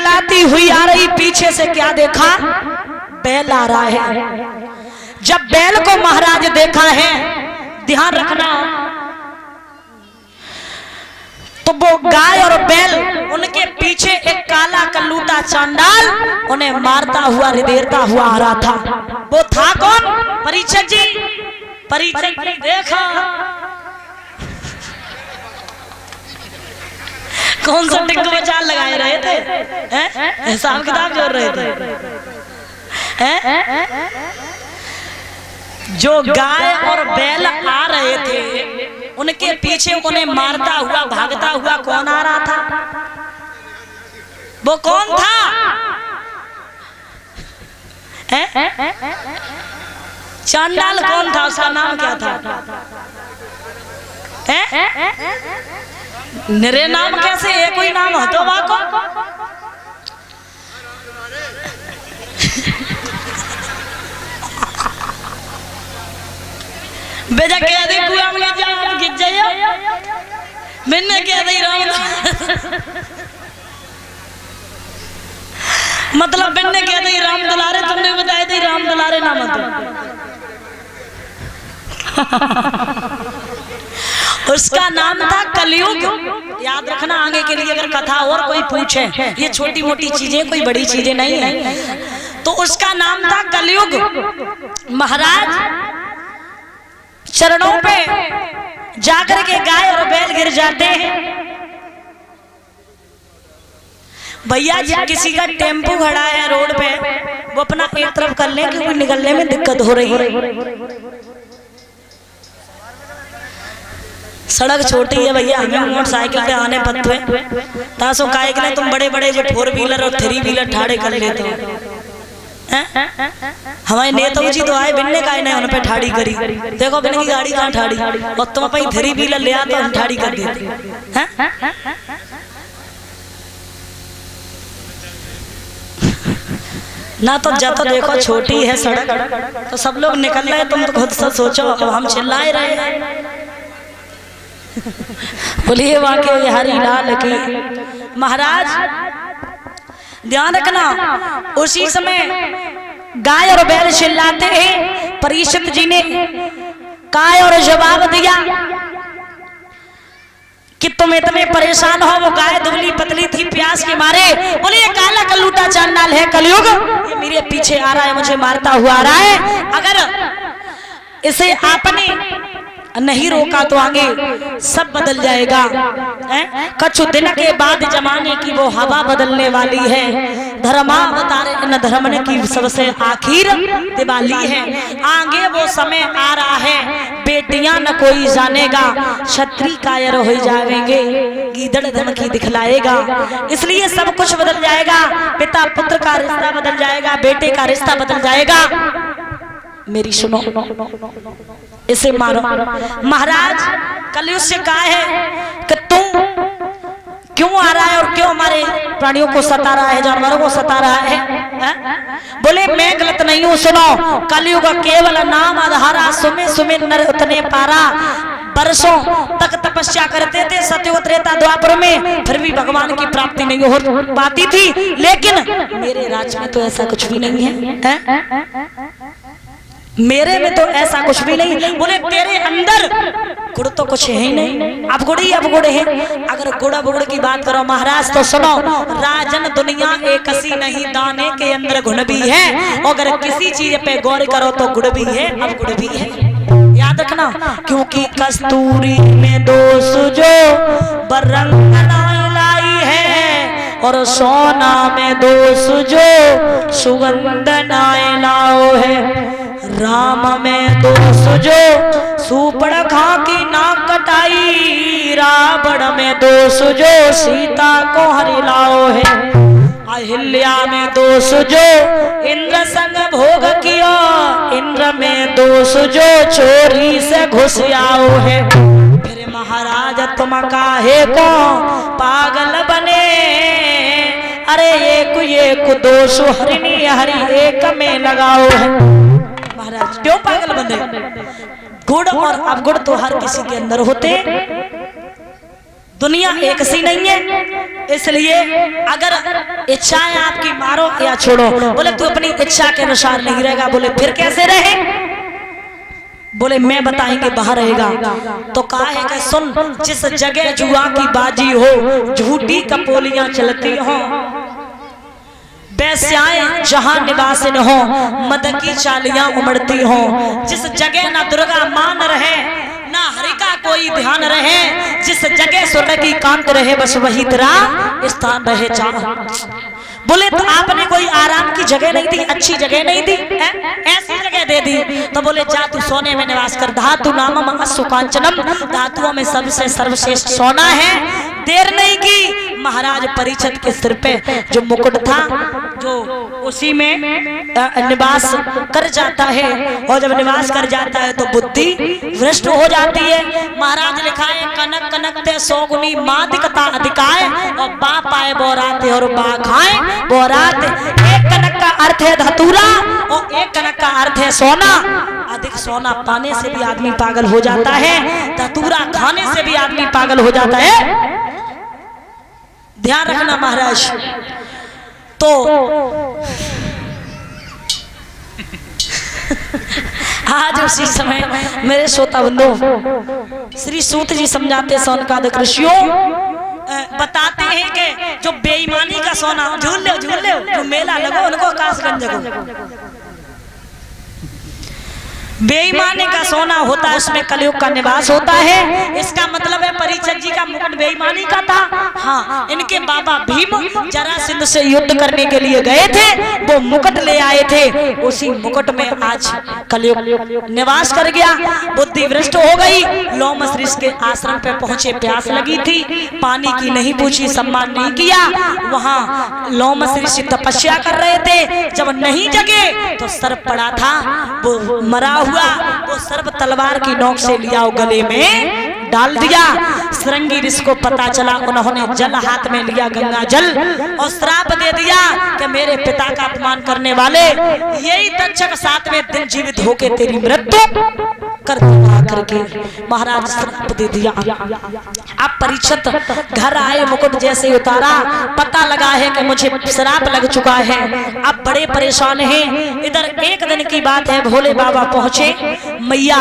चिल्लाती हुई आ रही, पीछे से क्या देखा, बैल आ रहा है। जब बैल को महाराज देखा है, ध्यान रखना, तो वो गाय और बैल, उनके पीछे एक काला कल्लूटा चांडाल उन्हें मारता हुआ रिदेरता हुआ आ रहा था। वो था कौन? परीक्षक जी। परीक्षक जी देखा कौन सा टिक बचाल लगाए रहे थे, हिसाब किताब जोड़ रहे थे, जो गाय और बैल आ रहे थे उनके पीछे उन्हें मारता हुआ भागता हुआ कौन आ रहा था? वो कौन था? चांडाल कौन था? उसका नाम क्या था? निरे नाम कैसे है? कोई नाम हो तो वाको बेजा कह दे कुआं में जा आप गिर जाइए, मैंने कह दी राम मतलब मैंने कह दी राम दुलारे, तुमने बताया दी राम दुलारे ना मतलब उसका नाम था कलयुग। याद रखना आगे के लिए अगर कथा और कोई पूछे, ये छोटी मोटी चीजें कोई बड़ी चीजें नहीं है। तो उसका नाम था कलयुग। महाराज चरणों पे जाकर के गाय और बैल गिर जाते हैं। भैया जी किसी का टेम्पो खड़ा है रोड पे, वो अपना एक तरफ कर ले क्योंकि निकलने में दिक्कत हो रही है। सड़क छोटी है भैया, हमें मोटरसाइकिल पे आने पत्ते तासो काहे के लिए तुम बड़े बड़े जो 4 व्हीलर और 3 व्हीलर ठाड़े कर लेते हो। हमारे नेता जी तो आए बिन्ने का नहीं, उन पे ठाड़ी करी, देखो बिन की गाड़ी कहाँ ठाड़ी, और तुम अपनी 3 व्हीलर ले आते हम ठाड़ी कर देते। ना तो जब तो देखो छोटी है सड़क तो सब लोग निकल रहे, तुम तो खुद से सोचो, अब हम चिल्लाए रहे हैं। बोलिए वाकई हरि लाल की। महाराज ध्यान रखना, उसी समय गाय और बैल चिल्लाते हैं। परीक्षित जी ने गाय और जवाब दिया कि तुम इतने परेशान हो। वो गाय दुबली पतली थी, प्यास के मारे बोले ये काला कल्लूटा चांडाल है कलयुग, ये मेरे पीछे आ रहा है, मुझे मारता हुआ आ रहा है। अगर इसे आपने नहीं रोका तो आगे सब बदल जाएगा। कुछ दिन के बाद जमाने की वो हवा बदलने वाली है। धर्मावतार इन धर्म ने की सबसे आखिर दिवाली है। आगे वो समय आ रहा है, बेटियां न कोई जानेगा, क्षत्रिय कायर हो जाएंगे, गीदड़ धमकी दिखलाएगा। इसलिए सब कुछ बदल जाएगा। पिता पुत्र का रिश्ता बदल जाएगा, बेटे का रिश्ता बदल जाएगा। मेरी सुनो, इसे मारो। महाराज कलयुग से कहा है कि तुम क्यों आ रहा है और क्यों हमारे प्राणियों को सता रहा है, जानवरों को सता रहा है? बोले मैं गलत नहीं हूँ। सुनो, कलयुग केवल नाम आधारा, सुमे सुमे नर उतने पारा। वर्षों तक तपस्या करते थे सत्युग त्रेता द्वापर में, फिर भी भगवान की प्राप्ति नहीं हो पाती थी। लेकिन मेरे राज्य में तो ऐसा कुछ भी नहीं है, मेरे में तो ऐसा कुछ भी नहीं। बोले तेरे अंदर गुड़ तो कुछ है ही नहीं, अब गुड़ ही अब गुड़ है। अगर गुड़ अब गुड़ की बात करो महाराज तो सुनो, राजन दुनिया एक सी नहीं, दाने के अंदर गुण भी है। अगर किसी चीज पे गौर करो तो गुड़ भी है, अब गुड़ भी है। याद रखना, क्योंकि कस्तूरी में दोष जो बरंग लाई है, और सोना में दोष जो सुगंध नाय लाओ है। राम में दोष जो सुपड़ खा की नाक कटाई, रावण में दोष जो सीता को हरि लाओ है। अहिल्या में दोष जो इंद्र संग भोग किया, इंद्र में दोष जो चोरी से घुस आओ है। फिर महाराज तुम काहे को पागल बने, अरे एक दोष हरिणी हरि एक में लगाओ है। महाराज क्यों पागल बने? गुड़ और अवगुण तो हर किसी के अंदर होते, दुनिया एक सी नहीं है, इसलिए अगर इच्छाएं आपकी मारो या छोड़ो। बोले तू अपनी इच्छा के अनुसार नहीं रहेगा। बोले फिर कैसे रहे? बोले मैं बताएंगे बाहर रहेगा। तो कहा है कि सुन, जिस जगह जुआ की बाजी हो, झूठी कपोलियां चलती हो, बेस्याएं जहां निवासिन हो, मद की चालियां उमड़ती हो, जिस जगह ना दुर्गा मान रहे ना हरि का कोई ध्यान रहे, जिस जगह सूर्य की कांत रहे, बस वही तेरा स्थान रहे चाह। बोले तो आपने कोई आराम की जगह नहीं दी, अच्छी जगह नहीं दी, ऐसी जगह दे दी। तो बोले जा तू सोने में निवास कर। धातु नामम अस्सु कांचनम, धातुओं में सबसे सर्वश्रेष्ठ सोना है। देर नहीं की, महाराज परीक्षित के सिर पे जो मुकुट था, जो उसी में निवास कर जाता है, और जब निवास कर जाता है तो बुद्धि भ्रष्ट हो जाती है। महाराज लिखाए कनक कनक ते सौगुनी मादिकता अधिकाय, और बा पाए बोराते और बा खाए बोरात। एक कनक का अर्थ है धतूरा और एक कनक का अर्थ है सोना। अधिक सोना पाने से भी आदमी पागल हो जाता है, धतूरा खाने से भी आदमी पागल हो जाता है। ध्यान रखना महाराज। तो आज उसी समय मेरे श्रोता बंधु श्री सूत जी समझाते सौनकादिक ऋषियों बताते हैं कि जो बेईमानी का सोना, झूल लो जो मेला लगो उनको कासगंज जगो, बेईमानी का सोना होता है, उसमें कलयुग का निवास होता है। इसका मतलब है परीक्षित जी का मुकुट बेईमानी का था। हाँ, इनके बाबा भीम जरासंध से युद्ध करने के लिए गए थे, वो मुकुट ले आए थे, उसी मुकुट में आज कलयुग निवास कर गया। बुद्धि भ्रष्ट हो गई। लोमस ऋषि के आश्रम पे पहुंचे, प्यास लगी थी, पानी की नहीं पूछी, सम्मान नहीं किया। वहाँ लोमस ऋषि तपस्या कर रहे थे, जब नहीं जगे तो सर्प पड़ा था, वो मरा हुआ, वो सर्प तलवार की नोक से लिया और गले में डाल दिया। श्रृंगी ऋषि को पता चला, उन्होंने जल हाथ में लिया, गंगा जल, और श्राप दे दिया कि मेरे पिता का अपमान करने वाले, यही तक्षक 7वें दिन जीवित होके तेरी मृत्यु कर करके महाराज श्राप दे दिया। अब परीक्षित घर आए, मुकुट जैसे उतारा, पता लगा है कि मुझे श्राप लग चुका है। अब बड़े परेशान हैं। इधर एक दिन की बात है, भोले बाबा पहुंचे, मैया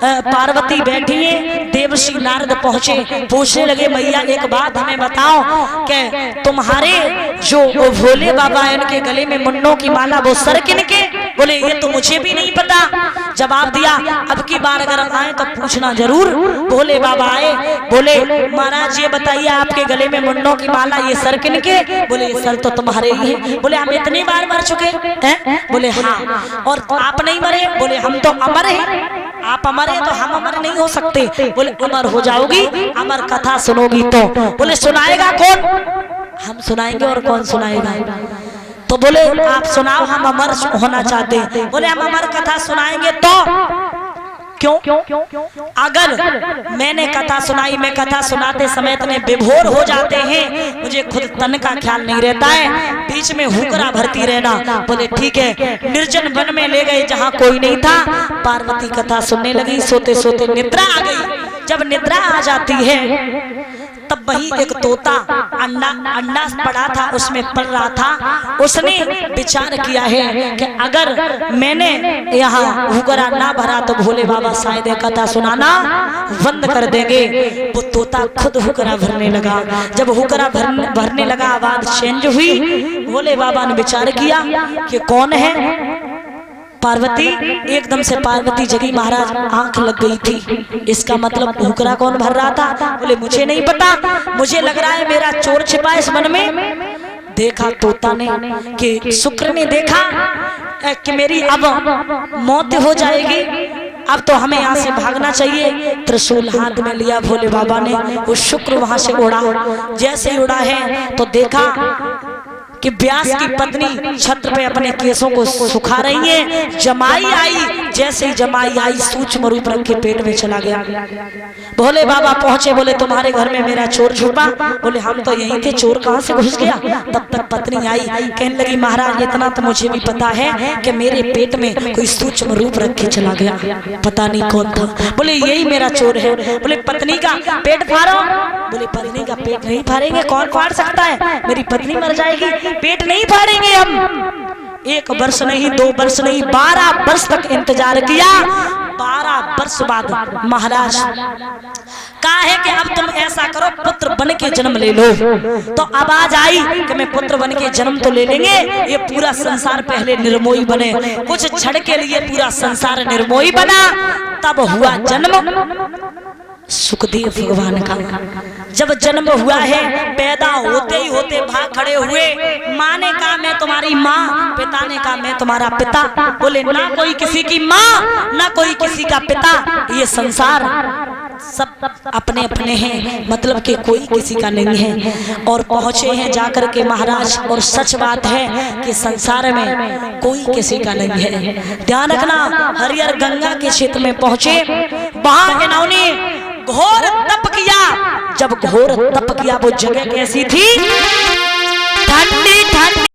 पार्वती बैठी है, देवर्षि नारद पहुंचे, पूछने लगे मैया एक बात हमें बताओ कि तुम्हारे जो भोले बाबा है उनके गले में मुन्नों की माला, वो सर किनके? बोले ये तो मुझे भी नहीं पता। जवाब दिया अब की बार अगर आए तो पूछना जरूर। भोले बाबा आए, बोले महाराज ये बताइए आपके गले में मुन्नों की माला, ये सर किनके? बोले ये सर तो तुम्हारे ही है। बोले हम इतनी बार मर चुके हैं? बोले हाँ। और आप नहीं मरे? बोले हम तो अमर हैं। आप अमर हैं तो हम अमर नहीं हो सकते। बोले अमर हो जाओगी, अमर कथा सुनोगी तो। बोले सुनाएगा कौन? हम सुनाएंगे। और कौन सुनाएगा? तो बोले आप सुनाओ, हम अमर होना चाहते हैं। बोले हम अमर कथा सुनाएंगे तो क्यों? अगर मैंने कथा सुनाई, मैं कथा सुनाते समय इतने विभोर हो जाते हैं, मुझे खुद तन का ख्याल नहीं रहता है, बीच में हुकरा भरती रहना। बोले ठीक है। निर्जन वन में ले गए जहाँ कोई नहीं था, पार्वती कथा सुनने लगी, सोते सोते निद्रा आ गई। जब निद्रा आ जाती है तब वही एक तोता अंडा पड़ा था, उसमें पड़ रहा था। उसने विचार किया है कि अगर मैंने यहाँ हुकरा ना भरा तो भोले बाबा शायद कथा सुनाना बंद कर देंगे। वो तोता खुद हुकरा भरने लगा। जब हुकरा भरने लगा, आवाज चेंज हुई। भोले बाबा ने विचार किया कि कौन है? पार्वती। एकदम से पार्वती जगी, महाराज आंख लग गई थी। इसका मतलब हुकरा कौन भर रहा था? बोले मुझे नहीं पता, मुझे लग रहा है मेरा चोर छिपा इस वन में। देखा तोता ने कि शुक्र ने देखा कि मेरी अब मौत हो जाएगी, अब तो हमें यहाँ से भागना चाहिए। त्रिशूल हाथ में लिया भोले बाबा ने, वो शुक्र वहां से उड़ा। जैसे उड़ा है तो देखा कि व्यास की पत्नी छत्र पे अपने केसों को सुखा रही है। जमाई आई जैसे ही जमाई आई सूक्ष्म रूप रख के पेट में चला गया। भोले बाबा पहुंचे, बोले तुम्हारे घर में मेरा चोर छुपा। बोले हम तो यहीं थे, चोर कहाँ से घुस गया। तब तक पत्नी आई, कहने लगी महाराज इतना तो मुझे भी पता है कि मेरे पेट में कोई सूक्ष्म रूप रख के चला गया, पता नहीं कौन था। बोले यही मेरा चोर है। बोले पत्नी का पेट फाड़ो। बोले पत्नी का पेट नहीं फाड़ेंगे, कौन फाड़ सकता है, मेरी पत्नी मर जाएगी, पेट नहीं फाड़ेंगे हम। 1 वर्ष नहीं, 2 वर्ष नहीं, 12 वर्ष तक इंतजार किया। 12 वर्ष बाद महाराज कहा है कि अब तुम ऐसा करो, पुत्र बन के जन्म ले लो। तो आवाज आई कि मैं पुत्र बन के जन्म तो ले लेंगे, ये पूरा संसार पहले निर्मोही बने। कुछ क्षण के लिए पूरा संसार निर्मोही बना, तब हुआ जन्म सुखदेव भगवान का। जब जन्म हुआ है, पैदा होते ही होते भाग खड़े हुए। माँ ने कहा मैं तुम्हारी माँ, पिता ने कहा मैं तुम्हारा पिता। बोले ना कोई किसी की माँ, ना कोई किसी का पिता, ये संसार सब अपने अपने हैं, मतलब कि कोई किसी का नहीं है। और पहुंचे हैं जाकर के महाराज, और सच बात है कि संसार में कोई किसी का नहीं है। ध्यान रखना, हरिहर गंगा के क्षेत्र में पहुंचे, वहां इन्होंने घोर तप किया। जब घोर तप किया, वो जगह कैसी थी, ठंडी